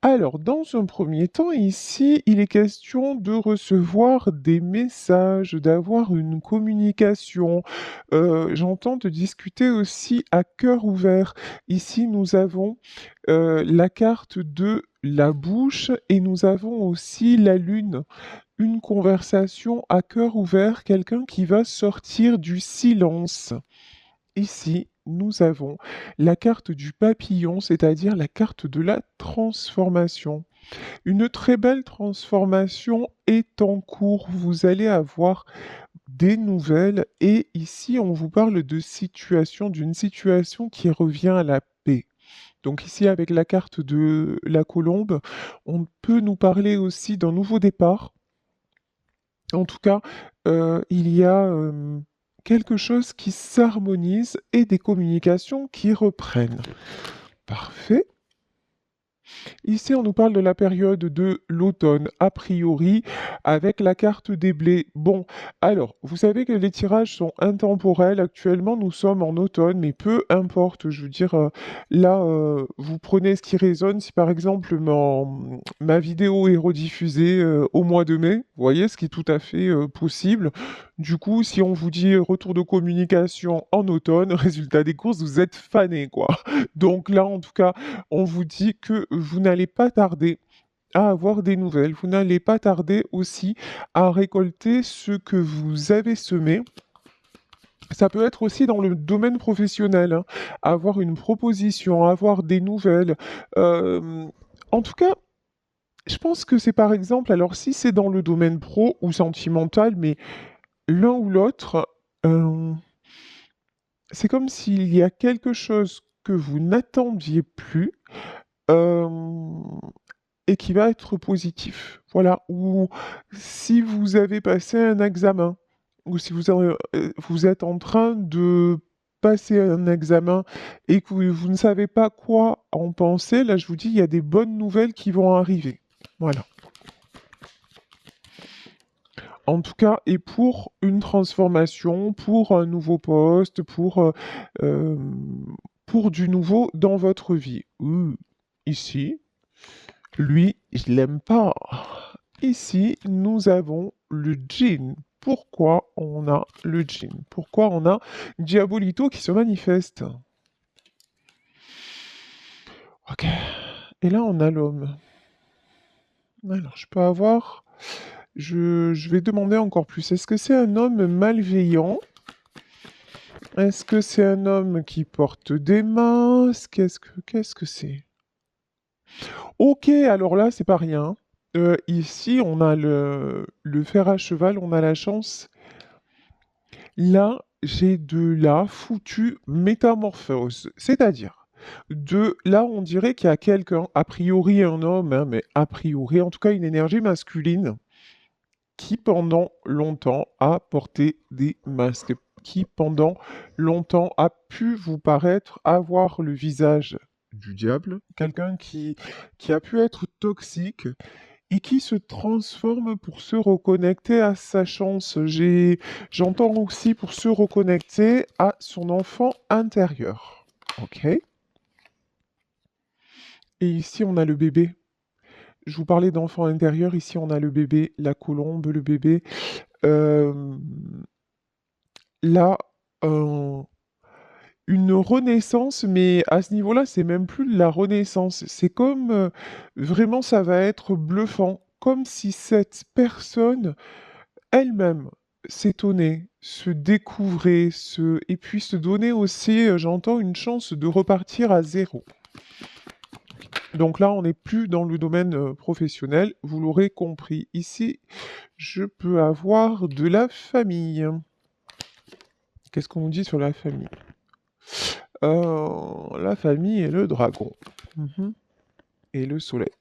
Alors, dans un premier temps, ici, il est question de recevoir des messages, d'avoir une communication. J'entends de discuter aussi à cœur ouvert. Ici, nous avons la carte de la bouche et nous avons aussi la lune. Une conversation à cœur ouvert, quelqu'un qui va sortir du silence. Ici, nous avons la carte du papillon, c'est-à-dire la carte de la transformation. Une très belle transformation est en cours. Vous allez avoir des nouvelles et ici, on vous parle de situation, d'une situation qui revient à la paix. Donc ici, avec la carte de la colombe, on peut nous parler aussi d'un nouveau départ. En tout cas, il y a quelque chose qui s'harmonise et des communications qui reprennent. Parfait. Ici, on nous parle de la période de l'automne, a priori, avec la carte des blés. Bon, alors, vous savez que les tirages sont intemporels. Actuellement, nous sommes en automne, mais peu importe. Je veux dire, là, vous prenez ce qui résonne. Si par exemple, ma vidéo est rediffusée au mois de mai, vous voyez, ce qui est tout à fait possible. Du coup, si on vous dit retour de communication en automne, résultat des courses, vous êtes fané, quoi. Donc là, en tout cas, on vous dit que vous n'allez pas tarder à avoir des nouvelles. Vous n'allez pas tarder aussi à récolter ce que vous avez semé. Ça peut être aussi dans le domaine professionnel, hein. Avoir une proposition, avoir des nouvelles. Euh, En tout cas, je pense que c'est par exemple, alors si c'est dans le domaine pro ou sentimental, mais l'un ou l'autre, euh, c'est comme s'il y a quelque chose que vous n'attendiez plus. euh, et qui va être positif. Voilà. Ou si vous avez passé un examen, ou si vous êtes en train de passer un examen et que vous ne savez pas quoi en penser, là je vous dis, il y a des bonnes nouvelles qui vont arriver. Voilà. En tout cas, et pour une transformation, pour un nouveau poste, euh, pour du nouveau dans votre vie. Ici, lui, je l'aime pas. Ici, nous avons le djinn. Pourquoi on a le djinn? Pourquoi on a Diabolito qui se manifeste? Ok. Et là, on a l'homme. Alors, je peux avoir... je vais demander encore plus. Est-ce que c'est un homme malveillant? Est-ce que c'est un homme qui porte des masques? Qu'est-ce que c'est? Ok, alors là, c'est pas rien. Ici, on a le fer à cheval, on a la chance. Là, j'ai de la foutue métamorphose. C'est-à-dire, là, on dirait qu'il y a quelqu'un, a priori un homme, hein, mais a priori, en tout cas, une énergie masculine, qui pendant longtemps a porté des masques, qui pendant longtemps a pu vous paraître avoir le visage du diable, quelqu'un qui a pu être toxique et qui se transforme pour se reconnecter à sa chance. J'entends aussi pour se reconnecter à son enfant intérieur. Ok. Et ici, on a le bébé. Je vous parlais d'enfant intérieur. Ici, on a le bébé, la colombe, le bébé. Euh, Là, euh, une renaissance, mais à ce niveau-là, c'est même plus de la renaissance. C'est comme vraiment, ça va être bluffant. Comme si cette personne elle-même s'étonner, se découvrir, et puis se donner aussi, j'entends, une chance de repartir à zéro. Donc là, on n'est plus dans le domaine professionnel, vous l'aurez compris. Ici, je peux avoir de la famille. Qu'est-ce qu'on nous dit sur la famille? La famille et le dragon. Mhm. Et le soleil.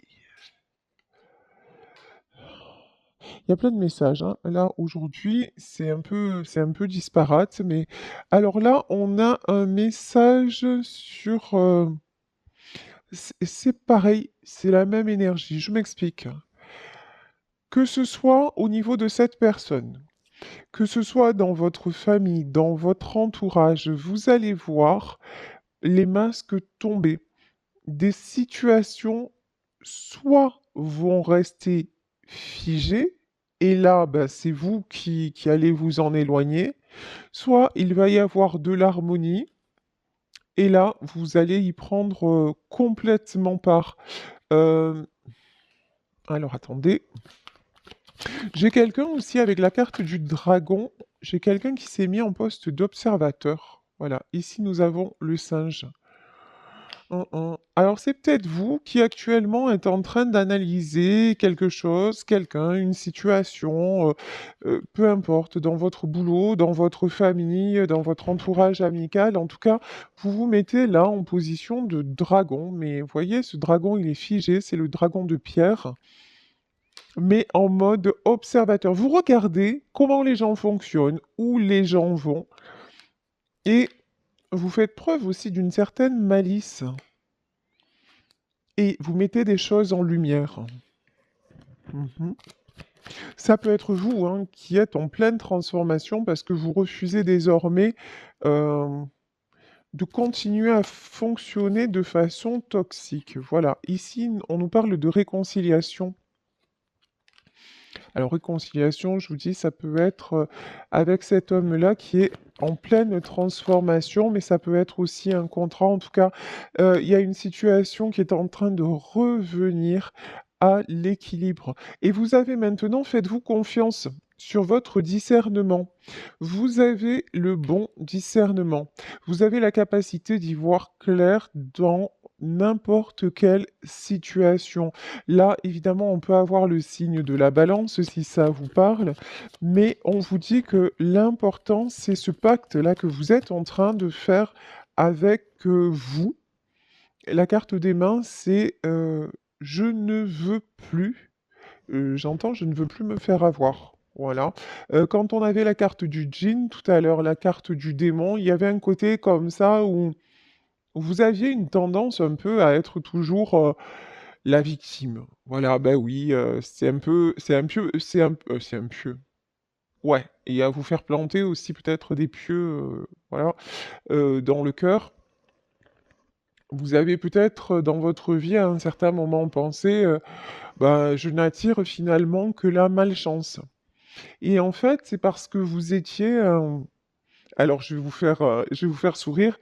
Il y a plein de messages, hein. Là, aujourd'hui, c'est un peu disparate, mais alors là, on a un message sur... c'est pareil, c'est la même énergie. Je m'explique. Que ce soit au niveau de cette personne, que ce soit dans votre famille, dans votre entourage, vous allez voir les masques tomber. Des situations soit vont rester figés, et là, ben, c'est vous qui allez vous en éloigner, soit il va y avoir de l'harmonie, et là, vous allez y prendre complètement part. Euh, alors attendez, j'ai quelqu'un aussi avec la carte du dragon, j'ai quelqu'un qui s'est mis en poste d'observateur. Voilà, ici nous avons le singe. Alors c'est peut-être vous qui actuellement êtes en train d'analyser quelque chose, quelqu'un, une situation, peu importe, dans votre boulot, dans votre famille, dans votre entourage amical. En tout cas, vous vous mettez là en position de dragon. Mais vous voyez, ce dragon, il est figé, c'est le dragon de pierre, mais en mode observateur. Vous regardez comment les gens fonctionnent, où les gens vont, et vous faites preuve aussi d'une certaine malice. Et vous mettez des choses en lumière. Mhm. Ça peut être vous hein, qui êtes en pleine transformation parce que vous refusez désormais euh, de continuer à fonctionner de façon toxique. Voilà, ici on nous parle de réconciliation. Alors réconciliation, je vous dis, ça peut être avec cet homme-là qui est en pleine transformation, mais ça peut être aussi un contrat. En tout cas, il y a une situation qui est en train de revenir à l'équilibre. Et vous avez maintenant, faites-vous confiance sur votre discernement. Vous avez le bon discernement. Vous avez la capacité d'y voir clair dans n'importe quelle situation. Là, évidemment, on peut avoir le signe de la balance si ça vous parle, mais on vous dit que l'important, c'est ce pacte-là que vous êtes en train de faire avec vous. La carte des mains, c'est je ne veux plus, j'entends, je ne veux plus me faire avoir. Voilà. Quand on avait la carte du djinn tout à l'heure, la carte du démon, il y avait un côté comme ça où vous aviez une tendance un peu à être toujours la victime. Voilà, ben oui, c'est un pieu. Ouais, et à vous faire planter aussi peut-être des pieux, voilà, dans le cœur. Vous avez peut-être dans votre vie à un certain moment pensé, ben, je n'attire finalement que la malchance. Et en fait, c'est parce que vous étiez, alors je vais vous faire sourire.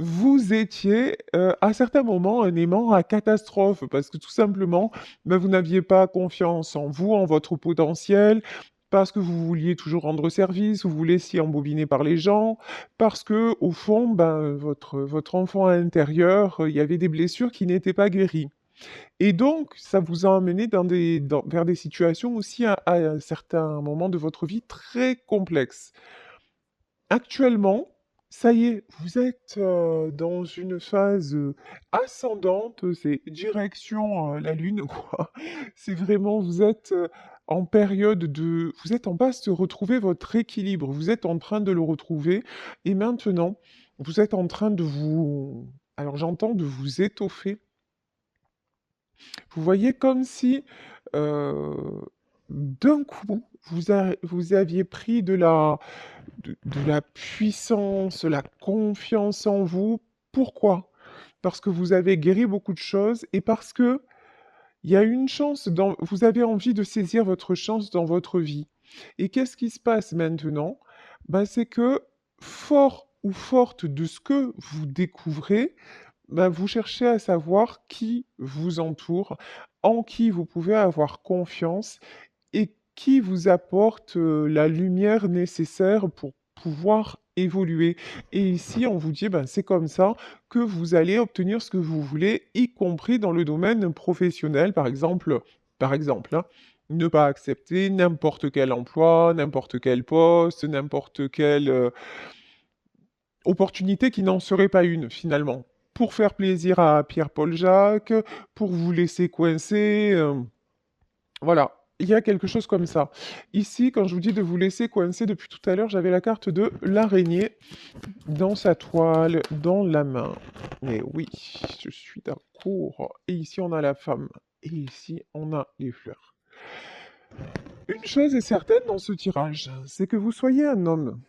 Vous étiez à certains moments un aimant à catastrophe parce que tout simplement, ben, vous n'aviez pas confiance en vous, en votre potentiel, parce que vous vouliez toujours rendre service, vous vous laissiez embobiner par les gens, parce que au fond, ben, votre enfant intérieur, il y avait des blessures qui n'étaient pas guéries. Et donc, ça vous a amené vers des situations aussi à un certain moment de votre vie très complexes. Actuellement, ça y est, vous êtes dans une phase ascendante, c'est direction la Lune, quoi. C'est vraiment, vous êtes en période de... Vous êtes en passe de retrouver votre équilibre, vous êtes en train de le retrouver, et maintenant, vous êtes en train de vous... Alors j'entends de vous étoffer. Vous voyez comme si euh, d'un coup, vous aviez pris de la puissance, la confiance en vous. Pourquoi? Parce que vous avez guéri beaucoup de choses et parce que il y a une chance vous avez envie de saisir votre chance dans votre vie. Et qu'est-ce qui se passe maintenant? Ben, c'est que fort ou forte de ce que vous découvrez, ben, vous cherchez à savoir qui vous entoure, en qui vous pouvez avoir confiance et qui vous apporte la lumière nécessaire pour pouvoir évoluer. Et ici, on vous dit, ben, c'est comme ça que vous allez obtenir ce que vous voulez, y compris dans le domaine professionnel, par exemple, hein, ne pas accepter n'importe quel emploi, n'importe quel poste, n'importe quelle opportunité qui n'en serait pas une, finalement. Pour faire plaisir à Pierre-Paul Jacques, pour vous laisser coincer. Voilà, il y a quelque chose comme ça. Ici, quand je vous dis de vous laisser coincer depuis tout à l'heure, j'avais la carte de l'araignée dans sa toile, dans la main. Mais oui, je suis d'accord. Et ici, on a la femme. Et ici, on a les fleurs. Une chose est certaine dans ce tirage, c'est que vous soyez un homme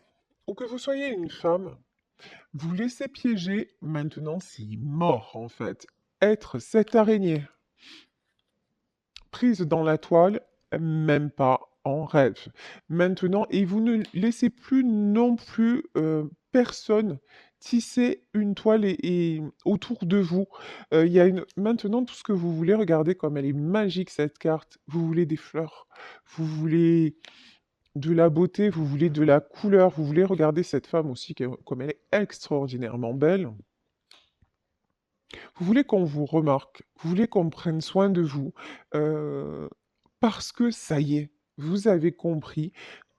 ou que vous soyez une femme, vous laissez piéger, maintenant c'est mort en fait, être cette araignée. prise dans la toile, même pas en rêve. Maintenant et vous ne laissez plus non plus, personne tisser une toile et autour de vous. Il y a une maintenant tout ce que vous voulez, regardez comme elle est magique cette carte. Vous voulez des fleurs, vous voulez de la beauté, vous voulez de la couleur, vous voulez regarder cette femme aussi comme elle est extraordinairement belle. Vous voulez qu'on vous remarque, vous voulez qu'on prenne soin de vous, heu, parce que ça y est, vous avez compris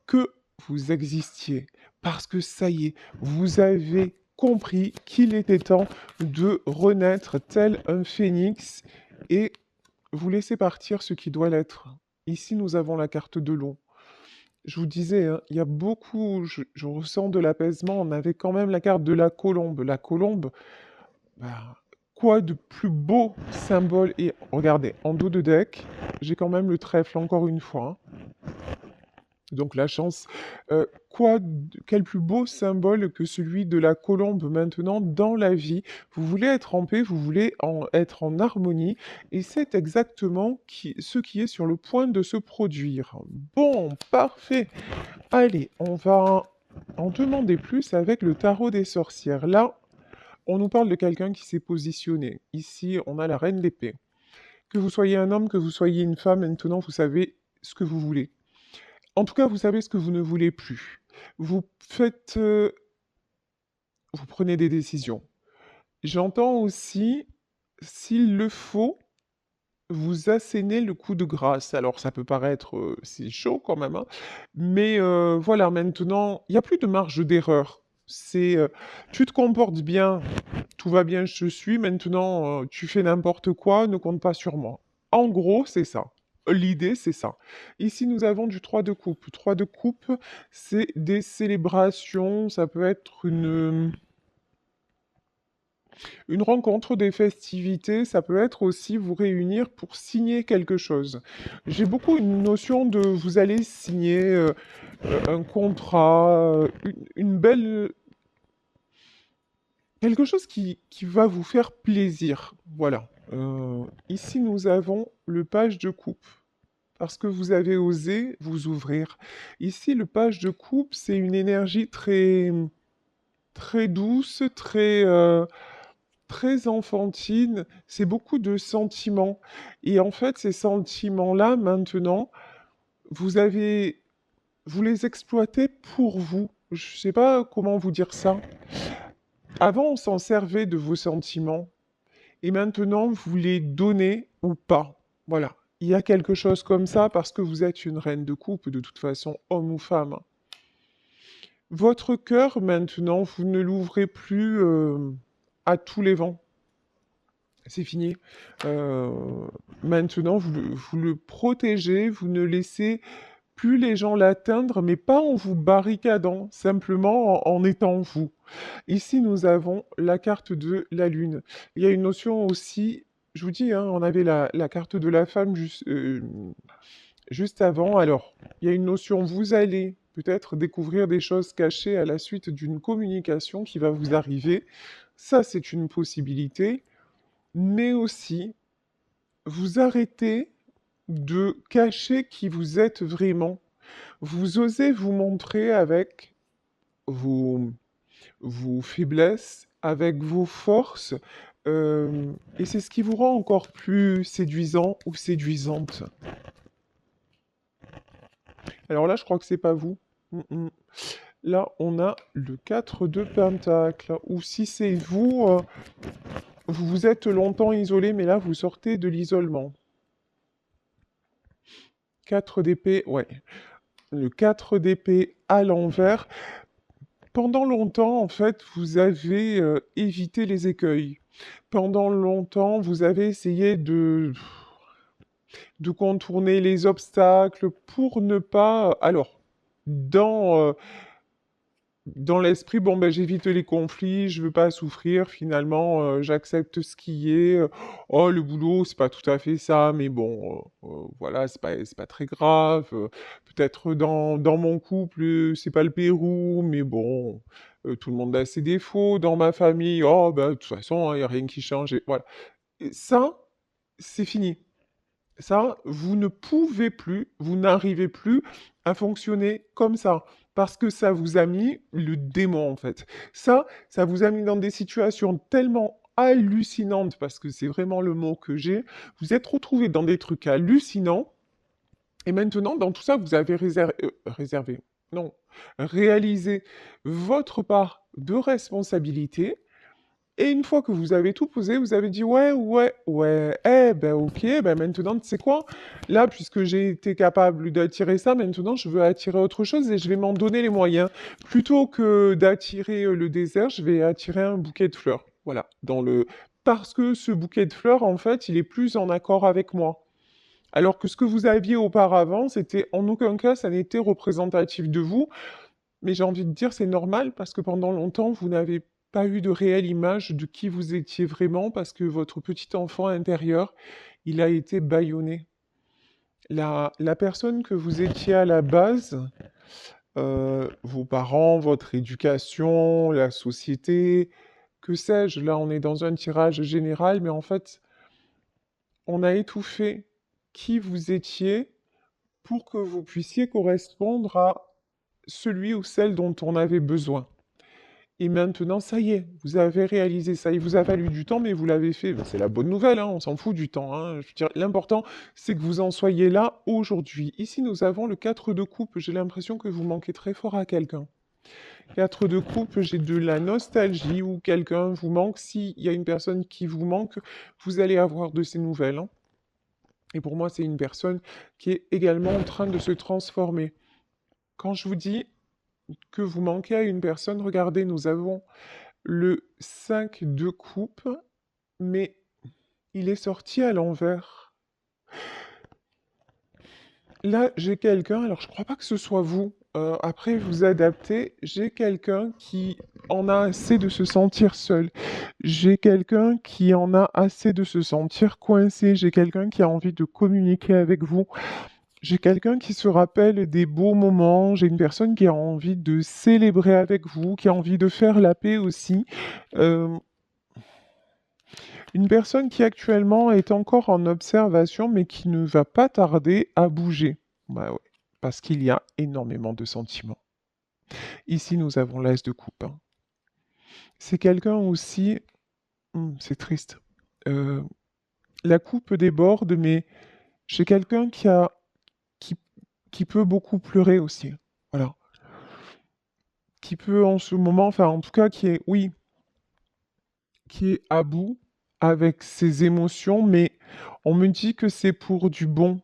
que vous existiez, parce que ça y est, vous avez compris qu'il était temps de renaître tel un phénix et vous laissez partir ce qui doit l'être. Ici, nous avons la carte de l'eau. Je vous disais, hein, il y a beaucoup, je ressens de l'apaisement. On avait quand même la carte de la colombe. La colombe, bah, quoi de plus beau symbole? Et regardez, en dos de deck, j'ai quand même le trèfle encore une fois, hein. Donc la chance. Quel plus beau symbole que celui de la colombe maintenant dans la vie. Vous voulez être en paix, vous voulez être en harmonie, et c'est exactement ce qui est sur le point de se produire. Bon, parfait. Allez, on va en demander plus avec le tarot des sorcières. Là, on nous parle de quelqu'un qui s'est positionné. Ici, on a la reine d'épée. Que vous soyez un homme, que vous soyez une femme, maintenant, vous savez ce que vous voulez. En tout cas, vous savez ce que vous ne voulez plus. Vous faites, vous prenez des décisions. J'entends aussi, s'il le faut, vous assénez le coup de grâce. Alors ça peut paraître, c'est chaud quand même, hein, mais voilà, maintenant, il y a plus de marge d'erreur. C'est, tu te comportes bien, tout va bien, je suis, maintenant, tu fais n'importe quoi, ne compte pas sur moi. En gros, c'est ça. L'idée, c'est ça. Ici, nous avons du 3 de coupe. 3 de coupe, c'est des célébrations, ça peut être une rencontre, des festivités, ça peut être aussi vous réunir pour signer quelque chose. J'ai beaucoup une notion de vous allez signer un contrat, une belle... quelque chose qui va vous faire plaisir. Voilà. Ici, nous avons le page de coupe. Parce que vous avez osé vous ouvrir. Ici, le page de coupe, c'est une énergie très, très douce, très, très enfantine, c'est beaucoup de sentiments. Et en fait, ces sentiments-là, maintenant, vous avez, vous les exploitez pour vous. Je sais pas comment vous dire ça. Avant, on s'en servait de vos sentiments, et maintenant, vous les donnez ou pas. Voilà. Il y a quelque chose comme ça parce que vous êtes une reine de coupe, de toute façon, homme ou femme. Votre cœur, maintenant, vous ne l'ouvrez plus à tous les vents. C'est fini. Euh, Maintenant, vous le protégez, vous ne laissez plus les gens l'atteindre, mais pas en vous barricadant, simplement en étant vous. Ici, nous avons la carte de la Lune. Il y a une notion aussi, je vous dis, hein, on avait la carte de la femme juste avant. Alors, il y a une notion, vous allez peut-être découvrir des choses cachées à la suite d'une communication qui va vous arriver. Ça, c'est une possibilité. Mais aussi, vous arrêtez de cacher qui vous êtes vraiment. Vous osez vous montrer avec vos, vos faiblesses, avec vos forces, et c'est ce qui vous rend encore plus séduisant ou séduisante. Alors là, je crois que c'est pas vous. Mm, mm. Là, on a le 4 de Pentacle. Ou si c'est vous, vous vous êtes longtemps isolé, mais là, vous sortez de l'isolement. 4 d'épée, ouais. Le 4 d'épée à l'envers. Pendant longtemps, en fait, vous avez évité les écueils. Pendant longtemps, vous avez essayé de contourner les obstacles pour ne pas... Alors, dans l'esprit, bon, ben, j'évite les conflits, je veux pas souffrir, finalement, j'accepte ce qui est. Oh, le boulot, c'est pas tout à fait ça, mais bon, voilà, c'est pas très grave. Peut-être dans mon couple, c'est pas le Pérou, mais bon, tout le monde a ses défauts. Dans ma famille, oh, ben, de toute façon, il n'y a rien qui change. Et voilà. Et ça, c'est fini. Ça, vous ne pouvez plus, vous n'arrivez plus à fonctionner comme ça. Parce que ça vous a mis le démon, en fait. Ça vous a mis dans des situations tellement hallucinantes, parce que c'est vraiment le mot que j'ai. Vous êtes retrouvé dans des trucs hallucinants. Et maintenant, dans tout ça, vous avez réservé, non, réalisé votre part de responsabilité. Et une fois que vous avez tout posé, vous avez dit ouais, ouais, ouais, eh ben ok, ben maintenant tu sais quoi? Là, puisque j'ai été capable d'attirer ça, maintenant je veux attirer autre chose et je vais m'en donner les moyens. Plutôt que d'attirer le désert, je vais attirer un bouquet de fleurs. Voilà, parce que ce bouquet de fleurs, en fait, il est plus en accord avec moi. Alors que ce que vous aviez auparavant, c'était en aucun cas, ça n'était représentatif de vous. Mais j'ai envie de dire, c'est normal parce que pendant longtemps, vous n'avez pas eu de réelle image de qui vous étiez vraiment parce que votre petit enfant intérieur, il a été bâillonné. La personne que vous étiez à la base, vos parents, votre éducation, la société, que sais-je, là on est dans un tirage général, mais en fait, on a étouffé qui vous étiez pour que vous puissiez correspondre à celui ou celle dont on avait besoin. Et maintenant, ça y est, vous avez réalisé ça. Il vous a fallu du temps, mais vous l'avez fait. Ben, c'est la bonne nouvelle, hein, on s'en fout du temps, hein. Je veux dire, l'important, c'est que vous en soyez là aujourd'hui. Ici, nous avons le 4 de coupe. J'ai l'impression que vous manquez très fort à quelqu'un. 4 de coupe, j'ai de la nostalgie ou quelqu'un vous manque. S'il y a une personne qui vous manque, vous allez avoir de ces nouvelles, hein. Et pour moi, c'est une personne qui est également en train de se transformer. Quand je vous dis que vous manquez à une personne, regardez, nous avons le 5 de coupe, mais il est sorti à l'envers. Là, j'ai quelqu'un, alors je crois pas que ce soit vous, après vous adaptez, j'ai quelqu'un qui en a assez de se sentir seul. J'ai quelqu'un qui en a assez de se sentir coincé. J'ai quelqu'un qui a envie de communiquer avec vous. J'ai quelqu'un qui se rappelle des beaux moments. J'ai une personne qui a envie de célébrer avec vous, qui a envie de faire la paix aussi. Euh, Une personne qui actuellement est encore en observation, mais qui ne va pas tarder à bouger. Bah ouais, parce qu'il y a énormément de sentiments. Ici, nous avons l'as de coupe, hein. C'est quelqu'un aussi, c'est triste. Euh, la coupe déborde, mais j'ai quelqu'un qui, qui peut beaucoup pleurer aussi. Voilà. Qui peut en ce moment, enfin en tout cas qui est, oui, qui est à bout avec ses émotions, mais on me dit que c'est pour du bon.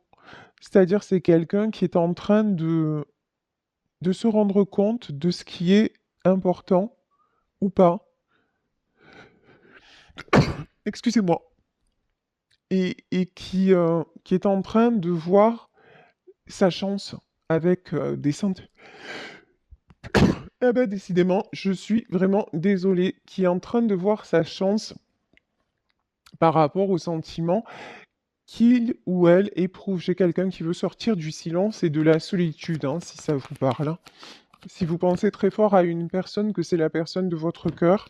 C'est-à-dire, c'est quelqu'un qui est en train de se rendre compte de ce qui est important ou pas. Excusez-moi. Et qui est en train de voir sa chance avec des centaines. Eh ben, décidément, je suis vraiment désolée. Qui est en train de voir sa chance par rapport aux sentiments qu'il ou elle éprouve. J'ai quelqu'un qui veut sortir du silence et de la solitude, hein, si ça vous parle, hein. Si vous pensez très fort à une personne, que c'est la personne de votre cœur,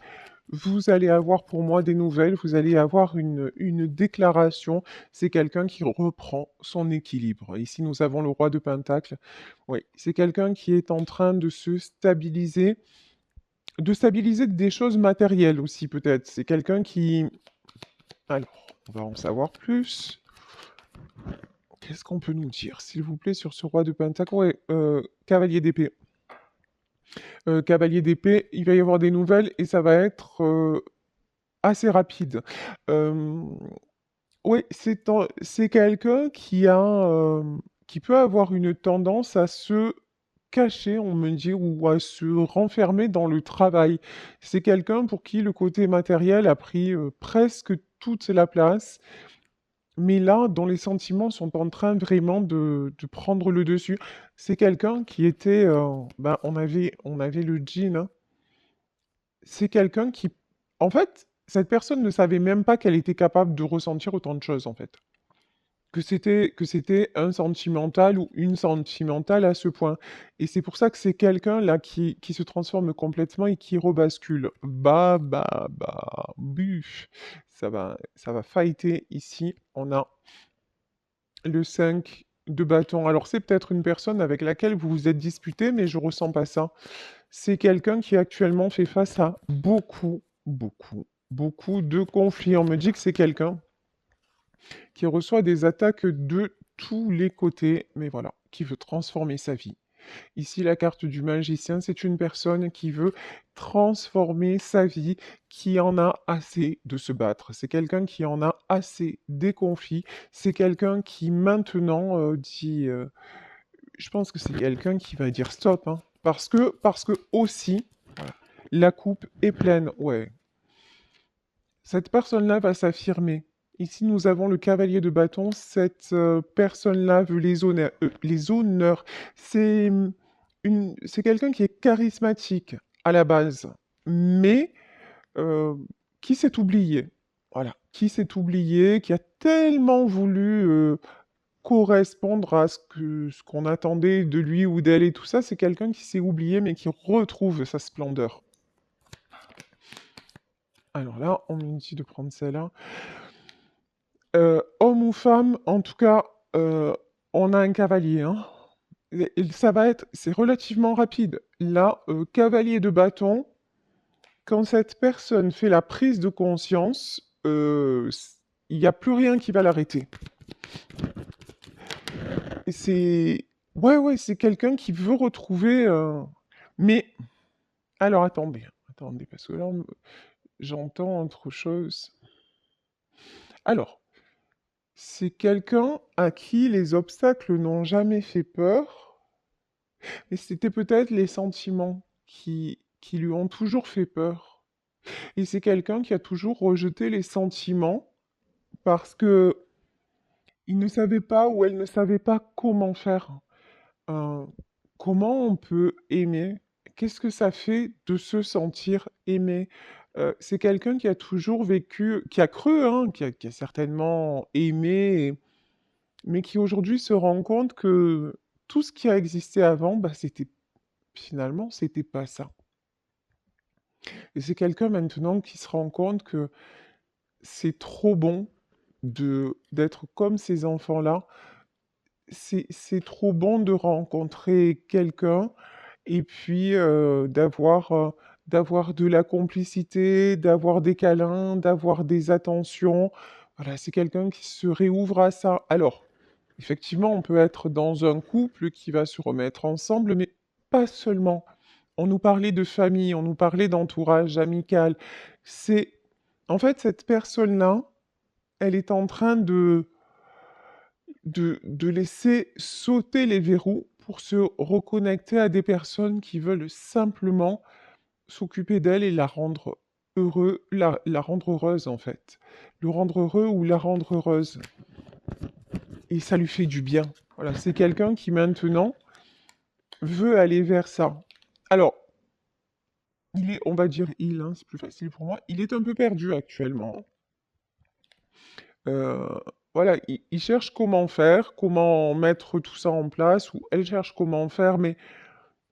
vous allez avoir pour moi des nouvelles, vous allez avoir une déclaration. C'est quelqu'un qui reprend son équilibre. Ici, nous avons le roi de Pentacle. Oui, c'est quelqu'un qui est en train de stabiliser des choses matérielles aussi, peut-être. C'est quelqu'un qui... Alors, on va en savoir plus. Qu'est-ce qu'on peut nous dire, s'il vous plaît, sur ce roi de Pentacle? Ouais, cavalier d'épée. Cavalier d'épée, il va y avoir des nouvelles et ça va être assez rapide. Euh, oui, c'est quelqu'un qui peut avoir une tendance à se cacher, on me dit, ou à se renfermer dans le travail. C'est quelqu'un pour qui le côté matériel a pris presque toute la place. Mais là, dont les sentiments sont en train vraiment de prendre le dessus. C'est quelqu'un qui était, ben, on avait le djinn, hein. C'est quelqu'un qui, en fait, cette personne ne savait même pas qu'elle était capable de ressentir autant de choses, en fait. Que c'était un sentimental ou une sentimentale à ce point. Et c'est pour ça que c'est quelqu'un là qui se transforme complètement et qui rebascule. Buf. Ça va fighter ici. On a Le 5 de bâton. Alors, c'est peut-être une personne avec laquelle vous vous êtes disputé, mais je ressens pas ça. C'est quelqu'un qui actuellement fait face à beaucoup de conflits. On me dit que c'est quelqu'un qui reçoit des attaques de tous les côtés, mais voilà, qui veut transformer sa vie. Ici, la carte du magicien, c'est une personne qui veut transformer sa vie, qui en a assez de se battre. C'est quelqu'un qui en a assez des conflits. C'est quelqu'un qui maintenant dit, je pense que c'est quelqu'un qui va dire stop, hein. Parce que aussi, voilà, la coupe est pleine. Ouais, cette personne-là va s'affirmer. Ici, nous avons le cavalier de bâton. Cette personne-là veut les honneurs. Les honneurs. C'est c'est quelqu'un qui est charismatique à la base, mais euh, qui s'est oublié. Voilà, qui s'est oublié, qui a tellement voulu correspondre à ce qu'on attendait de lui ou d'elle et tout ça. C'est quelqu'un qui s'est oublié, mais qui retrouve sa splendeur. Alors là, on me dit de prendre celle-là. Homme ou femme, en tout cas, on a un cavalier, hein. Ça va être, c'est relativement rapide. Là, cavalier de bâton, quand cette personne fait la prise de conscience, il n'y a plus rien qui va l'arrêter. Et c'est, ouais, ouais, c'est quelqu'un qui veut retrouver. Mais, alors attendez, parce que là, j'entends autre chose. Alors, c'est quelqu'un à qui les obstacles n'ont jamais fait peur. Et c'était peut-être les sentiments qui lui ont toujours fait peur. Et c'est quelqu'un qui a toujours rejeté les sentiments parce que il ne savait pas ou elle ne savait pas comment faire. Euh, comment on peut aimer? Qu'est-ce que ça fait de se sentir aimé? C'est quelqu'un qui a toujours vécu, qui a cru, hein, qui a certainement aimé, mais qui aujourd'hui se rend compte que tout ce qui a existé avant, bah, c'était finalement, c'était pas ça. Et c'est quelqu'un maintenant qui se rend compte que c'est trop bon de d'être comme ces enfants-là. C'est trop bon de rencontrer quelqu'un et puis d'avoir de la complicité, d'avoir des câlins, d'avoir des attentions. Voilà, c'est quelqu'un qui se réouvre à ça. Alors, effectivement, on peut être dans un couple qui va se remettre ensemble, mais pas seulement. On nous parlait de famille, on nous parlait d'entourage amical. C'est, en fait, cette personne-là, elle est en train de laisser sauter les verrous pour se reconnecter à des personnes qui veulent simplement s'occuper d'elle et la rendre la rendre heureuse en fait. Le rendre heureux ou la rendre heureuse. Et ça lui fait du bien. Voilà, c'est quelqu'un qui maintenant veut aller vers ça. Alors, il est, on va dire il, hein, c'est plus facile pour moi, il est un peu perdu actuellement. Euh, voilà, il cherche comment faire, comment mettre tout ça en place, ou elle cherche comment faire,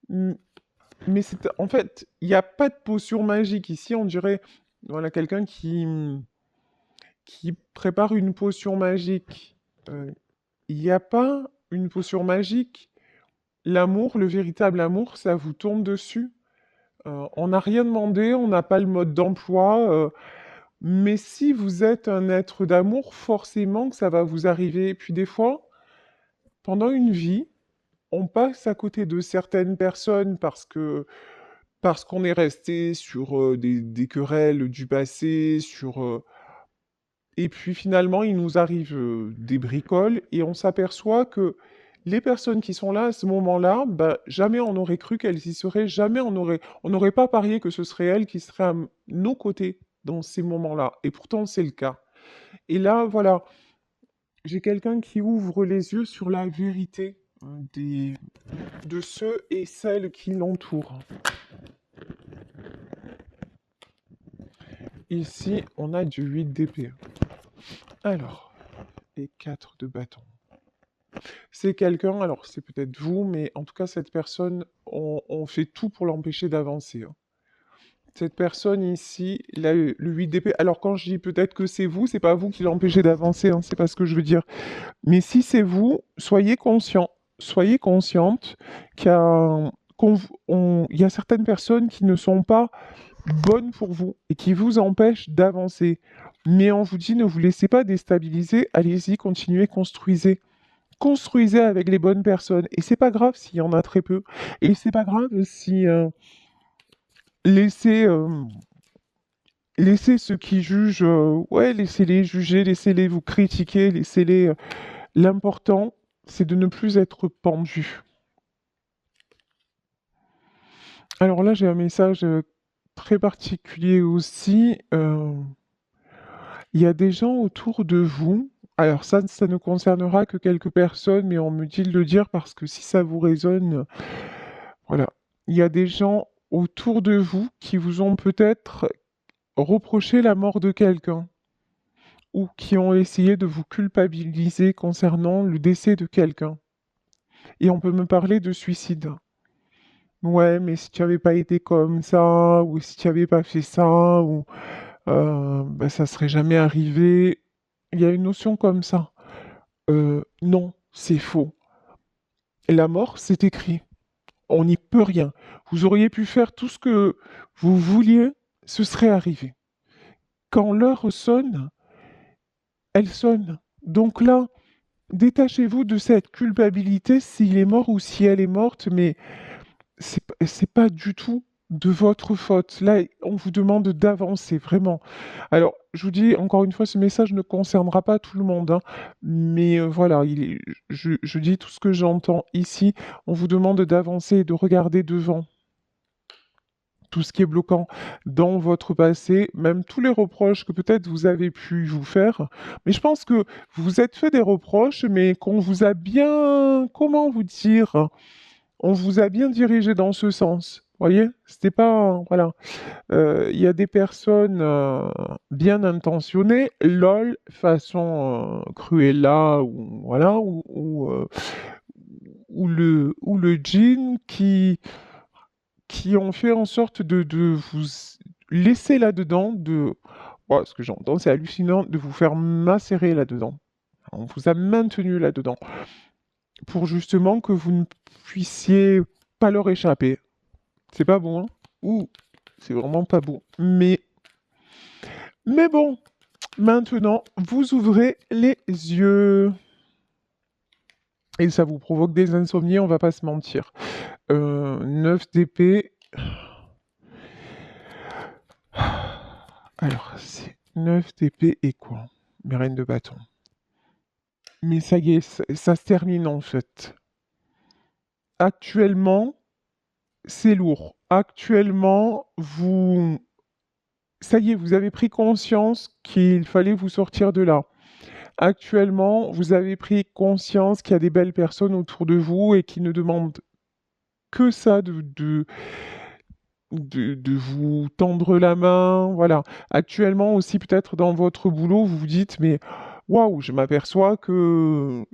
m- mais c'est, en fait, il n'y a pas de potion magique ici, on dirait, voilà, quelqu'un qui prépare une potion magique. Euh, Il n'y a pas une potion magique. L'amour, le véritable amour, ça vous tombe dessus. On n'a rien demandé, on n'a pas le mode d'emploi. Mais si vous êtes un être d'amour, forcément que ça va vous arriver. Et puis des fois, pendant une vie, on passe à côté de certaines personnes parce qu'on est resté sur des querelles du passé, et puis finalement, il nous arrive des bricoles et on s'aperçoit que les personnes qui sont là à ce moment-là, bah, jamais on aurait cru qu'elles y seraient, jamais on n'aurait pas parié que ce serait elles qui seraient à nos côtés dans ces moments-là. Et pourtant, c'est le cas. Et là, voilà, j'ai quelqu'un qui ouvre les yeux sur la vérité de ceux et celles qui l'entourent. Ici, on a du 8 d'épée. Alors, et 4 de bâton. C'est quelqu'un, alors c'est peut-être vous, mais en tout cas, cette personne, on fait tout pour l'empêcher d'avancer, hein. Cette personne ici, le 8 d'épée. Alors quand je dis peut-être que c'est pas vous qui l'empêchez d'avancer, hein, c'est pas ce que je veux dire. Mais si c'est vous, soyez conscient, soyez consciente qu'il y a, il y a certaines personnes qui ne sont pas bonnes pour vous et qui vous empêchent d'avancer. Mais on vous dit, ne vous laissez pas déstabiliser, allez-y, continuez, construisez. Construisez avec les bonnes personnes. Et c'est pas grave s'il y en a très peu. Et c'est pas grave si laissez, laissez ceux qui jugent, ouais, laissez-les juger, laissez-les vous critiquer, laissez-les. L'important, c'est de ne plus être pendu. Alors là, j'ai un message très particulier aussi. Il y a des gens autour de vous. Alors ça ne concernera que quelques personnes, mais on me dit de le dire parce que si ça vous résonne, voilà. Il y a des gens autour de vous qui vous ont peut-être reproché la mort de quelqu'un ou qui ont essayé de vous culpabiliser concernant le décès de quelqu'un. Et on peut me parler de suicide. Ouais, mais si tu avais pas été comme ça, ou si tu avais pas fait ça, ou bah, ça serait jamais arrivé. Il y a une notion comme ça. Non, c'est faux. La mort, c'est écrit. On n'y peut rien. Vous auriez pu faire tout ce que vous vouliez, ce serait arrivé. Quand l'heure sonne, elle sonne. Donc là, détachez-vous de cette culpabilité s'il est mort ou si elle est morte, mais c'est pas du tout de votre faute. Là, on vous demande d'avancer, vraiment. Alors, je vous dis encore une fois, ce message ne concernera pas tout le monde, hein, mais voilà, je dis tout ce que j'entends ici. On vous demande d'avancer et de regarder devant tout ce qui est bloquant dans votre passé, même tous les reproches que peut-être vous avez pu vous faire. Mais je pense que vous vous êtes fait des reproches, mais qu'on vous a bien, comment vous dire, on vous a bien dirigé dans ce sens. Voyez, c'était pas, voilà. Il y a des personnes bien intentionnées, lol, façon Cruella ou voilà, ou le djinn qui ont fait en sorte de vous laisser là-dedans, oh, ce que j'entends, c'est hallucinant, de vous faire macérer là-dedans. On vous a maintenu là-dedans pour justement que vous ne puissiez pas leur échapper. C'est pas bon, hein? Ouh, c'est vraiment pas bon. Mais bon, maintenant, vous ouvrez les yeux. Et ça vous provoque des insomnies, on va pas se mentir. 9 d'épée. Alors, c'est 9 d'épée et quoi? Mes reines de bâton. Mais ça y est, ça se termine en fait. Actuellement, c'est lourd. Actuellement, ça y est, vous avez pris conscience qu'il fallait vous sortir de là. Actuellement, vous avez pris conscience qu'il y a des belles personnes autour de vous et qui ne demandent que ça de vous tendre la main. Voilà. Actuellement aussi, peut-être dans votre boulot, vous vous dites, mais waouh, je m'aperçois que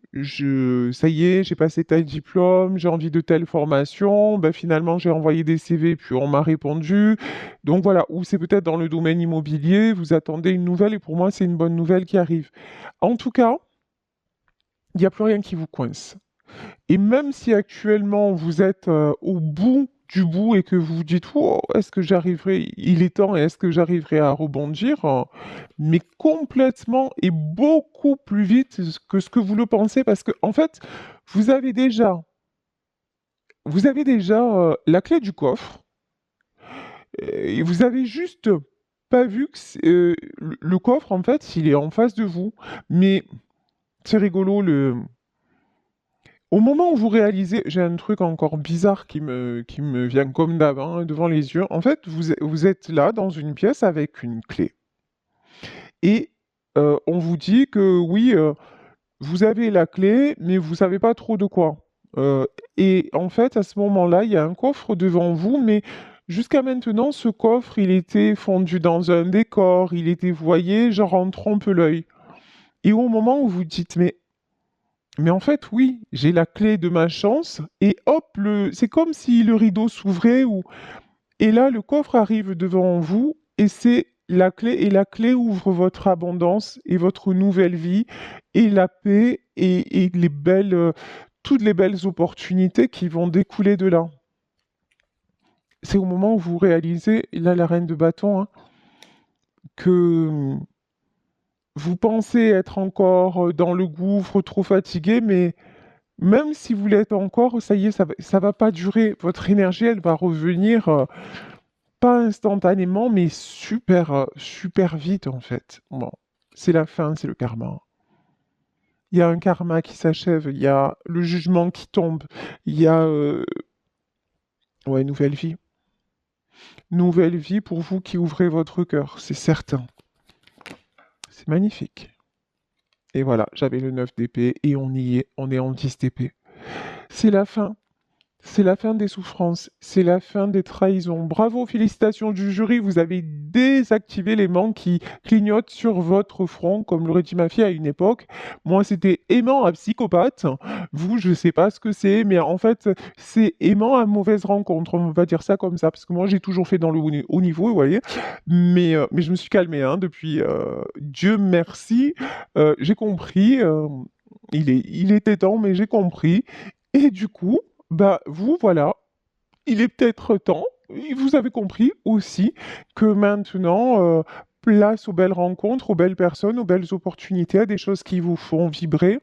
ça y est, j'ai passé tel diplôme, j'ai envie de telle formation. Ben, finalement, j'ai envoyé des CV, puis on m'a répondu. Donc voilà. Ou c'est peut-être dans le domaine immobilier, vous attendez une nouvelle et pour moi, c'est une bonne nouvelle qui arrive. En tout cas, il n'y a plus rien qui vous coince. Et même si actuellement vous êtes au bout du bout et que vous vous dites, oh, est-ce que j'arriverai, il est temps et est-ce que j'arriverai à rebondir, mais complètement et beaucoup plus vite que ce que vous le pensez, parce que en fait, vous avez déjà, vous avez déjà la clé du coffre et vous avez juste pas vu que le coffre, en fait, il est en face de vous. Mais c'est rigolo, au moment où vous réalisez, j'ai un truc encore bizarre qui me vient comme d'hab, hein, devant les yeux. En fait, vous êtes là dans une pièce avec une clé. Et on vous dit que oui, vous avez la clé, mais vous savez pas trop de quoi. Euh, et en fait, à ce moment-là, il y a un coffre devant vous, mais jusqu'à maintenant, ce coffre, il était fondu dans un décor, il était, vous voyez, genre en trompe-l'œil. Et au moment où vous dites, mais en fait, oui, j'ai la clé de ma chance et hop, c'est comme si le rideau s'ouvrait ou Et là, le coffre arrive devant vous et c'est la clé. Et la clé ouvre votre abondance et votre nouvelle vie et la paix et les belles, toutes les belles opportunités qui vont découler de là. C'est au moment où vous réalisez, et là, la reine de bâton, hein, que vous pensez être encore dans le gouffre, trop fatigué, mais même si vous l'êtes encore, ça y est, ça va pas durer. Votre énergie, elle va revenir, pas instantanément, mais super, super vite, en fait. Bon, c'est la fin, c'est le karma. Il y a un karma qui s'achève, il y a le jugement qui tombe, il y a, ouais, nouvelle vie. Nouvelle vie pour vous qui ouvrez votre cœur, c'est certain. C'est magnifique. Et voilà, j'avais le 9 d'épée et on y est, on est en 10 d'épée. C'est la fin. C'est la fin des souffrances, c'est la fin des trahisons. Bravo, félicitations du jury, vous avez désactivé l'aimant qui clignote sur votre front, comme l'aurait dit ma fille à une époque. Moi, c'était aimant à psychopathe. Vous, je sais pas ce que c'est, mais en fait, c'est aimant à mauvaise rencontre. On va dire ça comme ça, parce que moi, j'ai toujours fait dans le haut niveau, vous voyez. Mais je me suis calmée hein, depuis. Dieu merci, j'ai compris. Il était temps, mais j'ai compris. Et du coup, bah vous, voilà, il est peut-être temps, et vous avez compris aussi que maintenant, place aux belles rencontres, aux belles personnes, aux belles opportunités, à des choses qui vous font vibrer,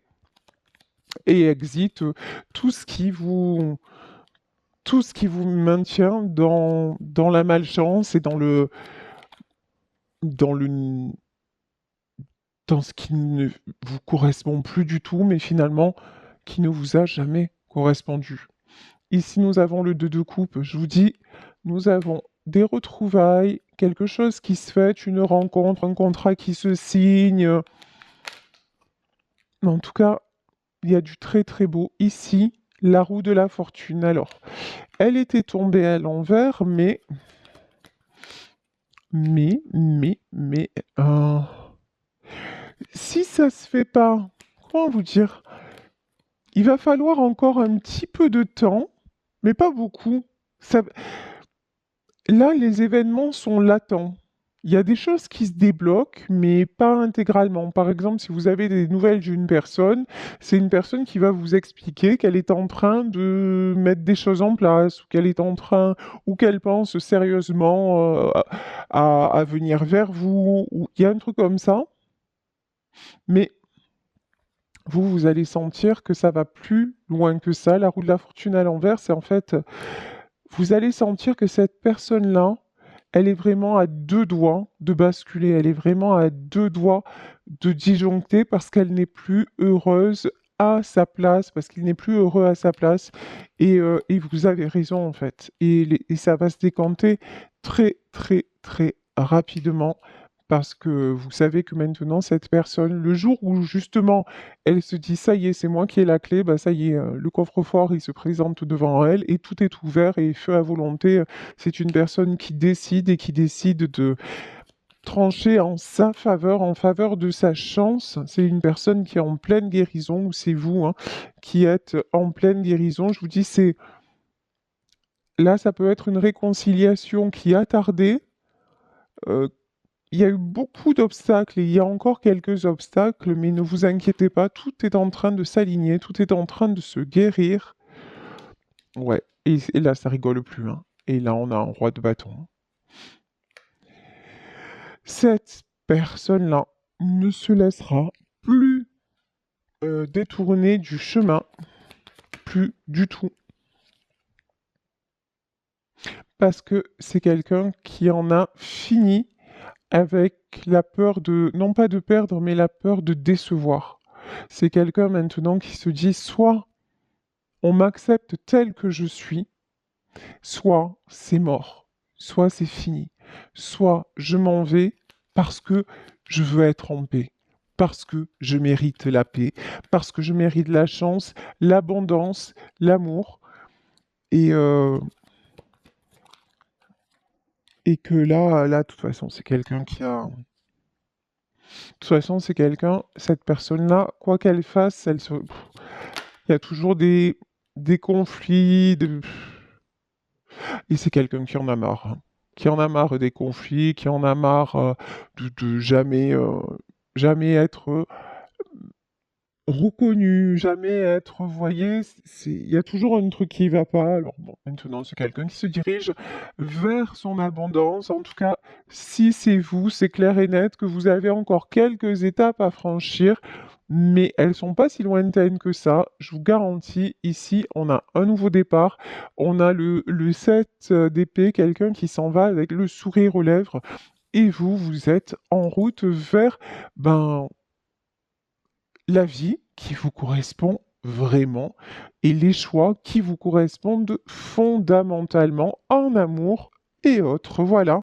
et exit tout ce qui vous, tout ce qui vous maintient dans la malchance et dans le, dans ce qui ne vous correspond plus du tout, mais finalement, qui ne vous a jamais correspondu. Ici, nous avons le 2 de coupe. Je vous dis, nous avons des retrouvailles, quelque chose qui se fait, une rencontre, un contrat qui se signe. Mais en tout cas, il y a du très très beau. Ici, la roue de la fortune. Alors, elle était tombée à l'envers, mais, si ça se fait pas, comment vous dire? Il va falloir encore un petit peu de temps, mais pas beaucoup. Ça, là, les événements sont latents. Il y a des choses qui se débloquent, mais pas intégralement. Par exemple, si vous avez des nouvelles d'une personne, c'est une personne qui va vous expliquer qu'elle est en train de mettre des choses en place, ou qu'elle est en train, ou qu'elle pense sérieusement à venir vers vous, ou il y a un truc comme ça. Mais vous, vous allez sentir que ça va plus loin que ça. La roue de la fortune à l'envers, c'est en fait, vous allez sentir que cette personne-là, elle est vraiment à deux doigts de basculer, elle est vraiment à deux doigts de disjoncter parce qu'elle n'est plus heureuse à sa place, parce qu'il n'est plus heureux à sa place. Et vous avez raison en fait. Et ça va se décanter très très très rapidement parce que vous savez que maintenant cette personne, le jour où justement elle se dit ça y est, c'est moi qui ai la clé, bah ça y est, le coffre-fort il se présente devant elle et tout est ouvert et feu à volonté. C'est une personne qui décide et qui décide de trancher en sa faveur, en faveur de sa chance. C'est une personne qui est en pleine guérison, ou c'est vous hein, qui êtes en pleine guérison. Je vous dis, c'est là, ça peut être une réconciliation qui a tardé. Euh, il y a eu beaucoup d'obstacles et il y a encore quelques obstacles, mais ne vous inquiétez pas, tout est en train de s'aligner, tout est en train de se guérir. Ouais, et là, ça rigole plus. Hein. Et là, on a un roi de bâton. Cette personne-là ne se laissera plus détourner du chemin, plus du tout. Parce que c'est quelqu'un qui en a fini avec la peur de, non pas de perdre, mais la peur de décevoir. C'est quelqu'un maintenant qui se dit soit on m'accepte tel que je suis, soit c'est mort, soit c'est fini, soit je m'en vais parce que je veux être en paix, parce que je mérite la paix, parce que je mérite la chance, l'abondance, l'amour, et, euh, et que là, de toute façon, c'est quelqu'un qui a... De toute façon, c'est quelqu'un, cette personne-là, quoi qu'elle fasse, elle il y a toujours des conflits, Et c'est quelqu'un qui en a marre, hein. Qui en a marre des conflits, qui en a marre, de jamais être, reconnu, jamais être, vous voyez? Il y a toujours un truc qui va pas. Alors bon, maintenant, c'est quelqu'un qui se dirige vers son abondance. En tout cas, si c'est vous, c'est clair et net que vous avez encore quelques étapes à franchir, mais elles sont pas si lointaines que ça. Je vous garantis, ici, on a un nouveau départ. On a le 7 d'épée, quelqu'un qui s'en va avec le sourire aux lèvres. Et vous, vous êtes en route vers, ben, la vie qui vous correspond vraiment et les choix qui vous correspondent fondamentalement en amour et autres. Voilà.